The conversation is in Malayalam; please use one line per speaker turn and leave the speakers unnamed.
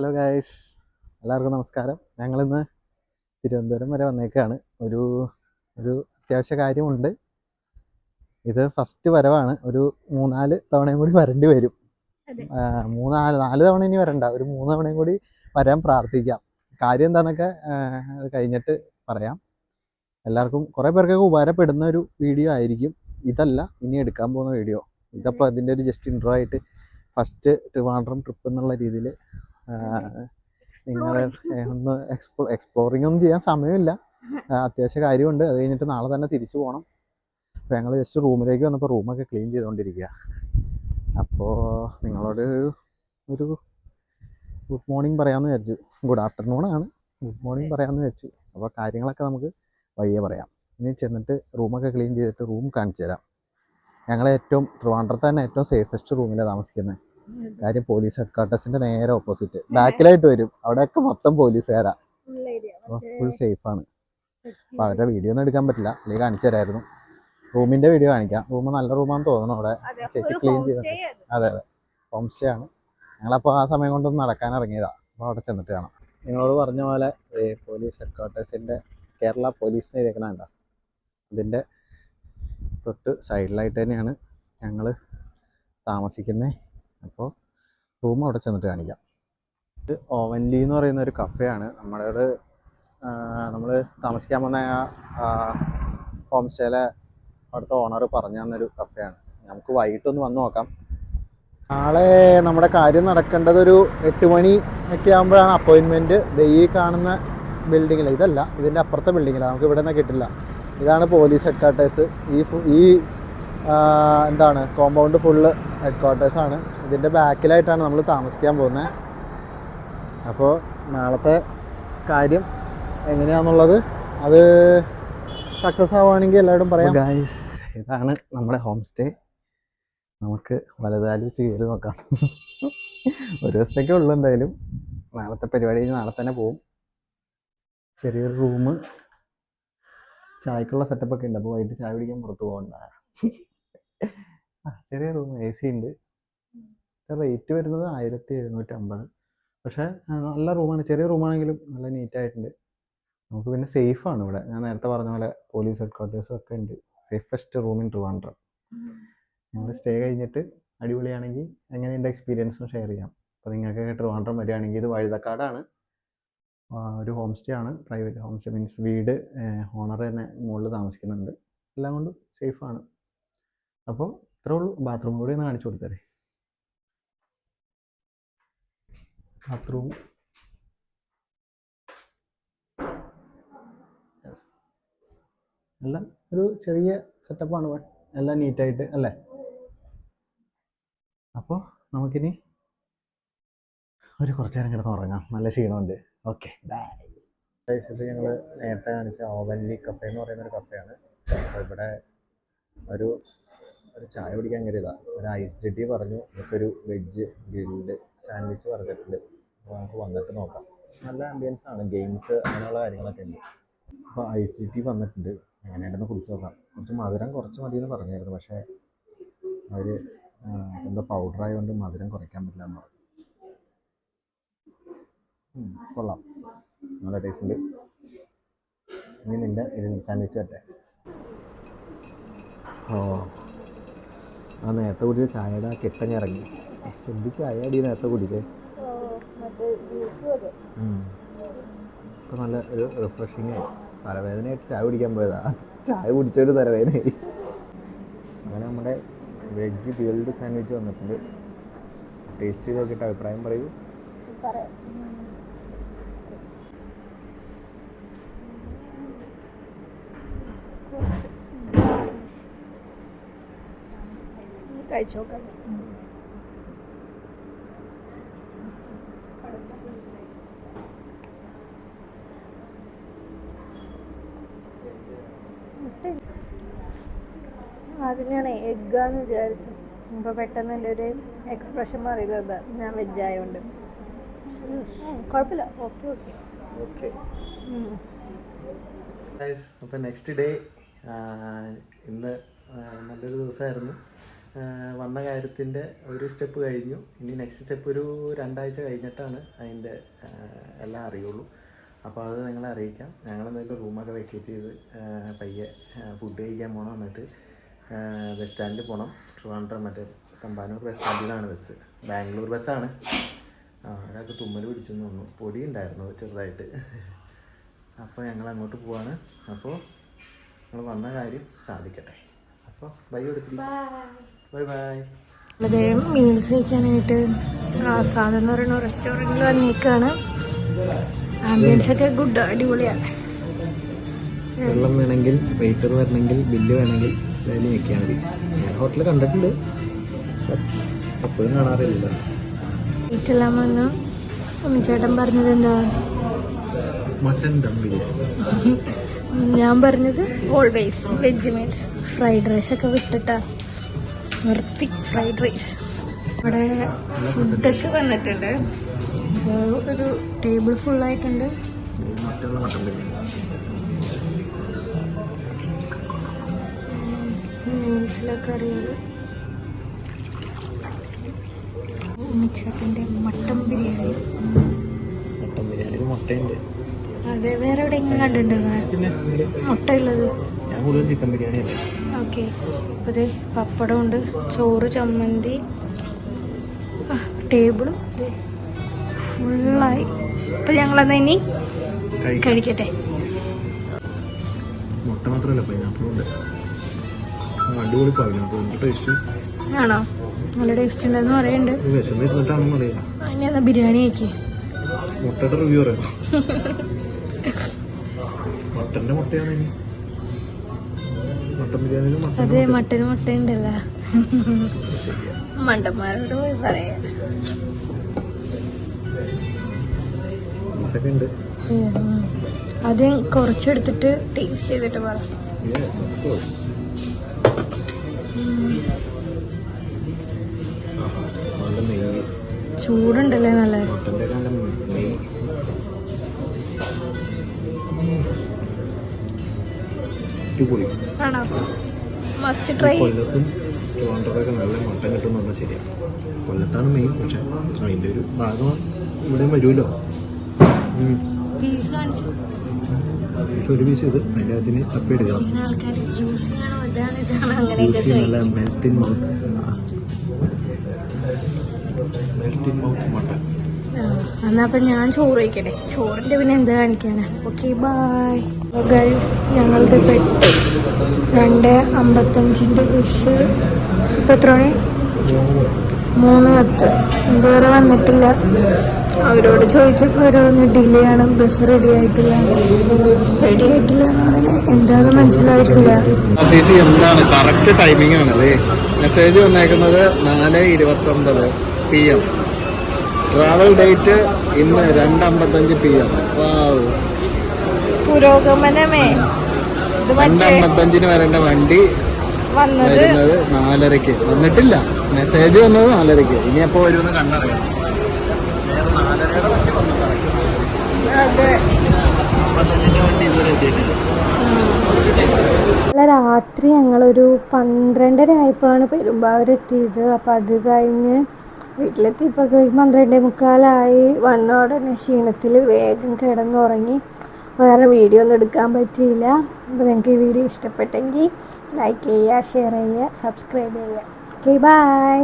ഹലോ ഗായ്സ്, എല്ലാവർക്കും നമസ്കാരം. ഞങ്ങളിന്ന് തിരുവനന്തപുരം വരെ വന്നേക്കാണ്. ഒരു ഒരു അത്യാവശ്യ കാര്യമുണ്ട്. ഇത് ഫസ്റ്റ് വരവാണ്. ഒരു 3-4 തവണയും കൂടി വരേണ്ടി വരും. 4 തവണ ഇനി വരണ്ട, ഒരു 3 തവണയും കൂടി വരാൻ പ്രാർത്ഥിക്കാം. കാര്യം എന്താണെന്നൊക്കെ അത് കഴിഞ്ഞിട്ട് പറയാം. എല്ലാവർക്കും കുറേ പേർക്കൊക്കെ ഉപകാരപ്പെടുന്ന ഒരു വീഡിയോ ആയിരിക്കും. ഇതല്ല ഇനി എടുക്കാൻ പോകുന്ന വീഡിയോ. ഇതപ്പോൾ അതിൻ്റെ ഒരു ജസ്റ്റ് ഇൻട്രോ ആയിട്ട് ഫസ്റ്റ് ട്രിവാൻഡ്രം ട്രിപ്പ് എന്നുള്ള രീതിയിൽ നിങ്ങൾ ഒന്ന് എക്സ്പ്ലോറിംഗ് ഒന്നും ചെയ്യാൻ സമയമില്ല. അത്യാവശ്യ കാര്യമുണ്ട്. അത് കഴിഞ്ഞിട്ട് നാളെ തന്നെ തിരിച്ചു പോകണം. അപ്പോൾ ഞങ്ങൾ ജസ്റ്റ് റൂമിലേക്ക് വന്നപ്പോൾ റൂമൊക്കെ ക്ലീൻ ചെയ്തുകൊണ്ടിരിക്കുക. അപ്പോൾ നിങ്ങളോട് ഒരു ഗുഡ് മോർണിംഗ് പറയാമെന്ന് വിചാരിച്ചു. ഗുഡ് ആഫ്റ്റർനൂൺ ആണ്, ഗുഡ് മോർണിംഗ് പറയാമെന്ന് വിചാരിച്ചു. അപ്പോൾ കാര്യങ്ങളൊക്കെ നമുക്ക് വഴിയേ പറയാം. ഇനി ചെന്നിട്ട് റൂമൊക്കെ ക്ലീൻ ചെയ്തിട്ട് റൂം കാണിച്ചു തരാം. ഞങ്ങൾ ട്രിവാൻഡ്രത്ത് തന്നെ ഏറ്റവും സേഫസ്റ്റ് റൂമിലാണ് താമസിക്കുന്നത്. കാര്യം പോലീസ് ഹെഡ് ക്വാർട്ടേഴ്സിൻ്റെ നേരെ ഓപ്പോസിറ്റ് ബാക്കിലായിട്ട് വരും. അവിടെയൊക്കെ മൊത്തം പോലീസുകാരാ, ഫുൾ സേഫാണ്. അപ്പോൾ അവരുടെ വീഡിയോ ഒന്നും എടുക്കാൻ പറ്റില്ല, അല്ലെങ്കിൽ കാണിച്ചു തരായിരുന്നു. റൂമിൻ്റെ വീഡിയോ കാണിക്കാം. റൂം നല്ല റൂമാണെന്ന് തോന്നുന്നു. അവിടെ ചേച്ചി ക്ലീൻ ചെയ്ത്. അതെ, ഹോം സ്റ്റേ ആണ്. ഞങ്ങളപ്പോൾ ആ സമയം കൊണ്ടൊന്ന് നടക്കാൻ ഇറങ്ങിയതാണ്. അപ്പോൾ അവിടെ ചെന്നിട്ട് കാണാം. നിങ്ങളോട് പറഞ്ഞ പോലെ പോലീസ് ഹെഡ് ക്വാർട്ടേഴ്സിൻ്റെ കേരള പോലീസ് എഴുതിയേക്കണുണ്ടോ, അതിൻ്റെ തൊട്ട് സൈഡിലായിട്ട് തന്നെയാണ് ഞങ്ങൾ താമസിക്കുന്നത്. അപ്പോൾ റൂം അവിടെ ചെന്നിട്ട് കാണിക്കാം. ഇത് ഓവൻലി എന്ന് പറയുന്ന ഒരു കഫേയാണ്. നമ്മൾ താമസിക്കാൻ വന്ന ഹോം സ്റ്റേയിലെ അവിടുത്തെ ഓണർ പറഞ്ഞു തന്നൊരു കഫേയാണ്. നമുക്ക് വൈകിട്ടൊന്ന് വന്ന് നോക്കാം. നാളെ നമ്മുടെ കാര്യം നടക്കേണ്ടത് ഒരു 8 മണി ഒക്കെ ആകുമ്പോഴാണ് അപ്പോയിൻമെൻറ്റ്. ഈ കാണുന്ന ബിൽഡിങ്ങിൽ, ഇതല്ല, ഇതിൻ്റെ അപ്പുറത്തെ ബിൽഡിങ്ങിലാണ്. നമുക്ക് ഇവിടെ നിന്ന് കിട്ടില്ല. ഇതാണ് പോലീസ് ഹെഡ് ക്വാർട്ടേഴ്സ്. ഈ കോമ്പൗണ്ട് ഫുള്ള് ഹെഡ് ക്വാർട്ടേഴ്സാണ്. ഇതിൻ്റെ ബാക്കിലായിട്ടാണ് നമ്മൾ താമസിക്കാൻ പോകുന്നത്. അപ്പോൾ നാളത്തെ കാര്യം എങ്ങനെയാണെന്നുള്ളത് അത് സക്സസ് ആവുകയാണെങ്കിൽ എല്ലാവരും പറയാം. ഗായ്സ്, ഇതാണ് നമ്മുടെ ഹോം സ്റ്റേ. നമുക്ക് വലതുകാലി വെച്ച് കയറി നോക്കാം. ഒരു ദിവസത്തേക്കേ ഉള്ളൂ. എന്തായാലും നാളത്തെ പരിപാടി കഴിഞ്ഞ് നാളെ തന്നെ പോവും. ചെറിയൊരു റൂം, ചായക്കുള്ള സെറ്റപ്പൊക്കെ ഉണ്ട്. അപ്പോൾ വൈകിട്ട് ചായ പിടിക്കാൻ പുറത്ത് പോകണ്ട. ചെറിയ റൂം, AC ഉണ്ട്. റേറ്റ് വരുന്നത് 1750. പക്ഷേ നല്ല റൂമാണ്. ചെറിയ റൂമാണെങ്കിലും നല്ല നീറ്റായിട്ടുണ്ട്. നമുക്ക് പിന്നെ സേഫാണ് ഇവിടെ. ഞാൻ നേരത്തെ പറഞ്ഞ പോലെ പോലീസ് ഹെഡ് ക്വാർട്ടേഴ്സും ഒക്കെ ഉണ്ട്. Safest room in Trivandrum. ഞങ്ങൾ സ്റ്റേ കഴിഞ്ഞിട്ട് അടിപൊളിയാണെങ്കിൽ എങ്ങനെയുണ്ട് എക്സ്പീരിയൻസും ഷെയർ ചെയ്യാം. അപ്പോൾ നിങ്ങൾക്ക് ട്രിവാൻഡ്രം വരികയാണെങ്കിൽ ഇത് വഴുതക്കാടാണ്. ഒരു ഹോം സ്റ്റേ ആണ്. പ്രൈവറ്റ് ഹോം സ്റ്റേ മീൻസ് വീട് ഓണർ തന്നെ മുകളിൽ താമസിക്കുന്നുണ്ട്. എല്ലാം കൊണ്ടും സേഫാണ്. അപ്പോൾ ഇത്രേ ഉള്ളൂ. ബാത്റൂം കൂടി ഒന്ന് കാണിച്ചു കൊടുത്തരേ. ബാത്റൂം എല്ലാം ഒരു ചെറിയ സെറ്റപ്പാണ്. എല്ലാം നീറ്റായിട്ട് അല്ലേ. അപ്പോൾ നമുക്കിനി കുറച്ച് നേരം കിടന്ന് ഉറങ്ങാം. നല്ല ക്ഷീണമുണ്ട്. Okay, bye. ഇത് ഞങ്ങൾ നേരത്തെ കാണിച്ച ഓവൻലി കഫേ എന്ന് പറയുന്നൊരു കഫേയാണ്. അപ്പോൾ ഇവിടെ ഒരു ചായ കുടിക്കാൻ കയറിയതാണ്. ഒരു ഐസ് ടീ പറഞ്ഞു. നമുക്കൊരു വെജ് ഗ്രിൽഡ് സാൻഡ്വിച്ച് പറഞ്ഞിട്ടുണ്ട്. അപ്പോൾ നമുക്ക് വന്നിട്ട് നോക്കാം. നല്ല ആംബിയൻസ് ആണ്, ഗെയിംസ് അങ്ങനെയുള്ള കാര്യങ്ങളൊക്കെ ഉണ്ട്. അപ്പോൾ ഐസ് ടീ വന്നിട്ടുണ്ട്. എങ്ങനെയുണ്ടെന്ന് കുടിച്ച് നോക്കാം. കുറച്ച് മധുരം കുറച്ച് മതിയെന്ന് പറഞ്ഞായിരുന്നു. പക്ഷേ അവർ എന്തോ പൗഡർ ആയതുകൊണ്ട് മധുരം കുറയ്ക്കാൻ പറ്റില്ല എന്ന് പറഞ്ഞു. കൊള്ളാം, നല്ല ടേസ്റ്റ് ഉണ്ട്. ഇനി നിൻ്റെ സാൻഡ്വിച്ച് തട്ടെ. ആ നേരത്തെ കുടിച്ച ചായയുടെ കെട്ടഞ്ഞിറങ്ങി. എന്ത് ചായ അടി നേരത്തെ കുടിച്ചേ? ഇപ്പം നല്ല ഒരു റിഫ്രഷിങ് ആയി. തലവേദനയായിട്ട് ചായ കുടിക്കാൻ പോയതാ. ചായ കുടിച്ചൊരു തലവേദനയായി. അങ്ങനെ നമ്മുടെ വെജ് ഗ്രിൽഡ് സാൻഡ്വിച്ച് വന്നിട്ടുണ്ട്. ടേസ്റ്റ് ചെയ്ത് നോക്കിയിട്ട് അഭിപ്രായം പറയൂ.
കഴിച്ചോക്കാം. ആദ്യം ഞാൻ എഗ്ഗാന്ന് വിചാരിച്ചു. അപ്പോൾ പെട്ടെന്ന് എൻ്റെ ഒരു എക്സ്പ്രഷൻ മാറിയത് ഞാൻ വെജായതുകൊണ്ട്. കുഴപ്പമില്ല, ഓക്കെ.
അപ്പോൾ നെക്സ്റ്റ് ഡേ ഇന്ന് നല്ലൊരു ദിവസമായിരുന്നു. വന്ന കാര്യത്തിൻ്റെ ഒരു സ്റ്റെപ്പ് കഴിഞ്ഞു. ഇനി നെക്സ്റ്റ് സ്റ്റെപ്പ് ഒരു 2 ആഴ്ച കഴിഞ്ഞിട്ടാണ് അതിൻ്റെ എല്ലാം അറിയുള്ളൂ. അപ്പോൾ അത് നിങ്ങളെ അറിയിക്കാം. ഞങ്ങളെന്തായാലും റൂമൊക്കെ വെക്കേറ്റ് ചെയ്ത് പയ്യെ ഫുഡ് കഴിക്കാൻ പോകണം. എന്നിട്ട് ബസ് സ്റ്റാൻഡിൽ പോകണം. ട്രിവാൻഡ്രം മറ്റേ തമ്പാനൂർ ബസ് സ്റ്റാൻഡിലാണ് ബസ്. ബാംഗ്ലൂർ ബസ്സാണ്. ഒരാൾക്ക് തുമ്മൽ പിടിച്ചെന്ന് തോന്നുന്നു. പൊടി ഉണ്ടായിരുന്നു ചെറുതായിട്ട്. അപ്പോൾ ഞങ്ങൾ അങ്ങോട്ട് പോവാണ്. അപ്പോൾ നിങ്ങൾ വന്ന കാര്യം സാധിക്കട്ടെ. അപ്പോൾ ബൈ കൊടുത്തില്ല. Bye bye.
അതേ മീൽസ് കഴിക്കാനായിട്ട് ആസാദ് എന്ന് പറയുന്ന റെസ്റ്റോറൻറ്റിൽ വന്നേക്കാണ്. ആംബിയൻസ് ഒക്കെ ഗുഡ്, അടിപൊളിയാണ്.
വെള്ളം വേണമെങ്കിൽ, വെയിറ്റർ വരണമെങ്കിൽ, ബില്ല് വേണമെങ്കിൽ അതിൽ നിൽക്കിയാൽ മതി. ഞാൻ ഹോട്ടൽ കണ്ടിട്ടുണ്ട്, എപ്പോഴും കാണാറില്ല.
വീട്ടിലെല്ലാം വന്ന് ചേട്ടൻ പറഞ്ഞത് എന്താ?
മട്ടൻ ദം ബിരിയാണി.
ഞാൻ പറഞ്ഞത് always veg meals. Fried rice ഒക്കെ വിട്ടിട്ടാ നിർത്തി ഫ്രൈഡ് റൈസ്. ഇവിടെ ഫുഡൊക്കെ വന്നിട്ടുണ്ട്. അപ്പോൾ ഒരു ടേബിൾ ഫുള്ളായിട്ടുണ്ട്. മീൽസിലൊക്കെ അറിയുന്നത് ഉണ്ണിച്ചേട്ടൻ്റെ മട്ടൻ ബിരിയാണി.
മട്ടൻ ബിരിയാണിയിൽ മുട്ടയുണ്ട്.
അതെ, വേറെ എവിടെയെങ്കിലും കണ്ടിട്ടുണ്ടോ
പിന്നെ
മുട്ടയുള്ളത്?
ഞാൻ കൂടുതൽ ചിക്കൻ ബിരിയാണി അല്ലേ.
ഓക്കെ. അപ്പോൾ അതെ പപ്പടമുണ്ട്, ചോറ്, ചമ്മന്തി, ടേബിളും ഫുള്ളായി. അപ്പോൾ ഞങ്ങളത് ഇനി കഴിക്കട്ടെ.
മുട്ട മാത്രമല്ല, പൈനാപ്പിളും ഉണ്ട്. അടിപൊളി പൈനാപ്പിൾ ടേസ്റ്റ്
ആണോ? നല്ല ടേസ്റ്റ് ഉണ്ടെന്ന് പറയുന്നുണ്ട്.
വിശന്നിരുന്നിട്ടാണെന്ന് അറിയില്ല.
ഇനി എന്നാ ബിരിയാണി ആക്കി
മുട്ടയുടെ റിവ്യൂ പറയാം. മട്ടന്റെ മുട്ടയാണ് ഇനി. മട്ടൻ ബിരിയാണിയിലും
അതെ മട്ടന് മുട്ടയുണ്ടല്ലോ. മണ്ടന്മാരോട് പോയി പറയാം.
ഉണ്ട്.
ആദ്യം കുറച്ചെടുത്തിട്ട് ടേസ്റ്റ് ചെയ്തിട്ട് പറ. ചൂടുണ്ടല്ലേ നല്ല. ആണോ? Must try.
കൊല്ലത്തും ട്രിവാൻഡ്രത്തൊക്കെ നല്ല മട്ടൻ കിട്ടും എന്ന് പറഞ്ഞാൽ ശരിയാണ്. കൊല്ലത്താണ് മെയിൻ, പക്ഷെ അതിൻ്റെ ഒരു ഭാഗം ഇവിടെയും വരുമല്ലോ.
പീസ് കാണിച്ചു.
ഒരു പീസ് ഇത് അതിൻ്റെ അതിന് തപ്പിയെടുക്കണം.
ആൾക്കാർ ജ്യൂസ് ചെയ്യണോ ഇതാണ് ഇതാണ് അങ്ങനെയൊക്കെ
നല്ല മെൽറ്റ് ഇൻ മൗത്ത് മട്ടൻ.
എന്നാ അപ്പം ഞാൻ ചോറ് കഴിക്കട്ടെ. ചോറിൻ്റെ പിന്നെ എന്താ കാണിക്കാനാ. Okay bye guys. ഞങ്ങളുടെ പെട്ട് 2:55 ബസ്. ഇപ്പം എത്ര മണി? 3:10. ഇതുവരെ വന്നിട്ടില്ല. അവരോട് ചോദിച്ചപ്പോൾ അവരൊന്ന് ഡിലേ ആണ്, ബസ് റെഡി ആയിട്ടില്ല എന്ന് പറഞ്ഞാൽ എന്താണെന്ന് മനസ്സിലായിട്ടില്ല.
എന്താണ് കറക്റ്റ് ടൈമിംഗ് ആണ്. മെസ്സേജ് വന്നേക്കുന്നത് 4:29 PM. ട്രാവൽ ഡേറ്റ് ഇന്ന് 2:55 PM.
പുരോഗമനമേ.
2:55 വരേണ്ട വണ്ടി വരുന്നത് 4:30. വന്നിട്ടില്ല. മെസ്സേജ് വന്നത് 4:30. ഇനി എപ്പോ വരുമെന്ന് കണ്ടറിയാം.
രാത്രി ഞങ്ങളൊരു 12:30 ആയപ്പോഴാണ് പെരുമ്പാവൂരെത്തിയത്. അപ്പം അത് കഴിഞ്ഞ് വീട്ടിലെത്തിയപ്പോൾ 12:45 വന്ന ഉടനെ ക്ഷീണത്തിൽ വേഗം കിടന്നുറങ്ങി. വേറെ വീഡിയോ ഒന്നും എടുക്കാൻ പറ്റിയില്ല. അപ്പോൾ നിങ്ങൾക്ക് ഈ വീഡിയോ ഇഷ്ടപ്പെട്ടെങ്കിൽ ലൈക്ക് ചെയ്യുക, ഷെയർ ചെയ്യുക, സബ്സ്ക്രൈബ് ചെയ്യുക. Okay bye.